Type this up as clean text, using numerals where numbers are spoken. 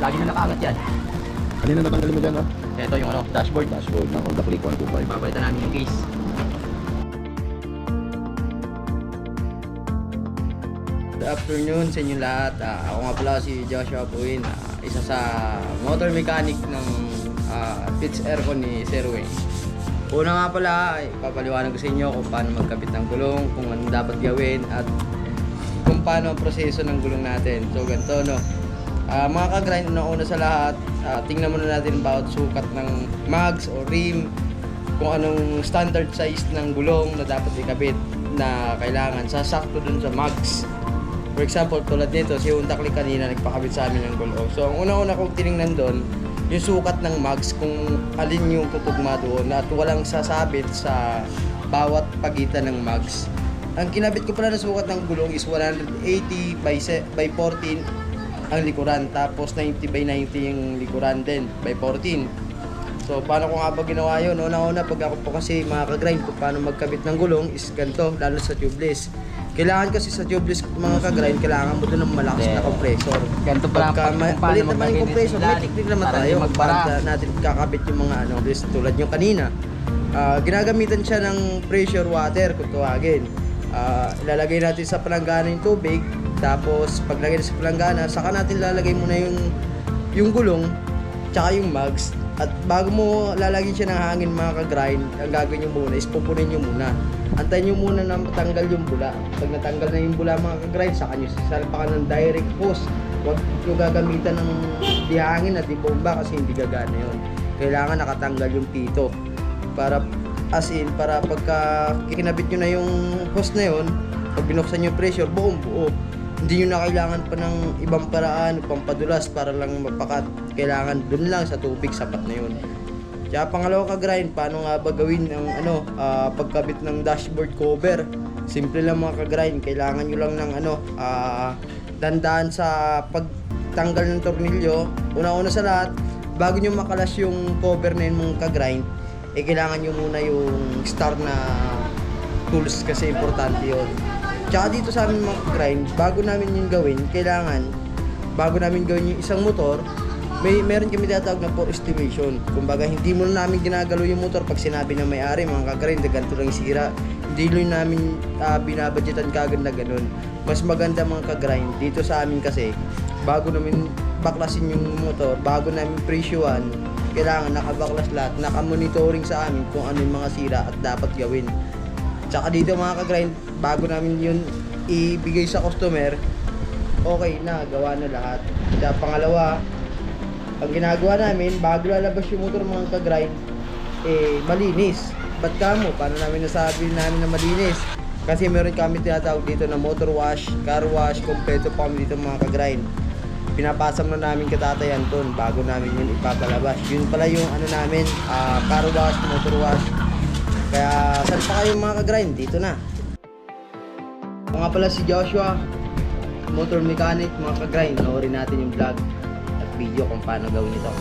lagi na nakaangat yan. Kanina natanggalin mo dyan ha? Ito yung ano, dashboard. Dashboard na Honda Click 125. Papalitan namin yung case. Good afternoon sa inyo lahat. Ako nga pala si Joshua Buin, isa sa motor mechanic ng Fitz Aircon ni Sir Wayne. Una nga pala, papaliwanag ko sa inyo kung paano magkabit ng gulong, kung ano dapat gawin, at kung paano ang proseso ng gulong natin. So ganito, no? Mga ka-grind, una sa lahat, tingnan muna natin bawat sukat ng mags o rim, kung anong standard size ng gulong na dapat ikabit na kailangan sasakto dun sa mags. For example, tulad nito, si Honda Click kanina nagpakabit sa amin ng gulong. So, ang una-una kong tinignan doon, yung sukat ng mags, kung alin yung tutugma doon at walang sasabit sa bawat pagitan ng mags. Ang kinabit ko pala na sukat ng gulong is 180 by 14 ang likuran, tapos 90 by 90 yung likuran din by 14. So, paano ko nga ba ginawa yun? Una-una, pag ako po kasi mga ka-grind, kung paano magkabit ng gulong is ganito, lalo sa tubeless. Kailangan kasi sa tubeless mga ka-grind, kailangan mo doon ng malakas na compressor. Ganito pala Pagka maliit naman yung compressor, may technique naman tayo para natin kakabit yung mga ano, tulad yung kanina. Ginagamitan siya ng pressure water kung tawagin. Ilalagay natin sa palanggana yung tubig, tapos paglagay sa palanggana, saka natin lalagay muna yung gulong tsaka yung mags. At bago mo lalagyan siya ng hangin mga ka-grind, ang gagawin nyo muna is pupunin nyo muna. Antayin nyo muna na matanggal yung bula. Pag natanggal na yung bula mga ka-grind, saka nyo sasalpakan ng direct hose. Huwag nyo gagamitan ng dihangin at ibomba kasi hindi gagana yun. Kailangan nakatanggal yung pito. Para para pagka kinabit nyo na yung hose na yun, pag binuksan nyo yung pressure, buong buo. Hindi nyo na kailangan pa ng ibang paraan, pampadulas para lang mapakat. Kailangan dun lang sa tubig, sapat na yun. Kaya pangalawa ka-grind, paano nga ba gawin ang pagkabit ng dashboard cover? Simple lang mga ka-grind, kailangan nyo lang ng dandaan sa pagtanggal ng tornilyo. Una-una sa lahat, bago nyo makalas yung cover na yun mga ka-grind, kailangan nyo muna yung star na tools kasi importante yun. Tsaka dito sa amin mga grind, bago namin yung gawin, bago namin gawin yung isang motor, meron kami tinatawag na for estimation. Kumbaga, hindi mo namin ginagalo yung motor pag sinabi ng may-ari, mga ka-grind, ganito lang yung sira. Hindi lang namin binabudgetan kagad na ganun. Mas maganda mga ka-grind, dito sa amin kasi, bago namin baklasin yung motor, bago namin presyuhan, kailangan nakabaklas lahat, nakamonitoring sa amin kung ano yung mga sira at dapat gawin. Tsaka dito mga ka-grind, bago namin yun ibigay sa customer, okay na, gawa na lahat. Kaya pangalawa, ang ginagawa namin, bago lalabas yung motor mga ka-grind, malinis. Ba't kamo? Paano namin nasabi namin na malinis? Kasi meron kami tinatawag dito na motor wash, car wash, kompleto pa kami dito mga ka-grind. Pinapasam na namin katatayan ton bago namin yun ipapalabas. Yun pala yung namin, car wash, motor wash. Kaya saan pa kayo mga ka-grind? Dito na. Ako nga pala si Joshua, motor mechanic mga ka-grind. Noorin natin yung vlog at video kung paano gawin ito.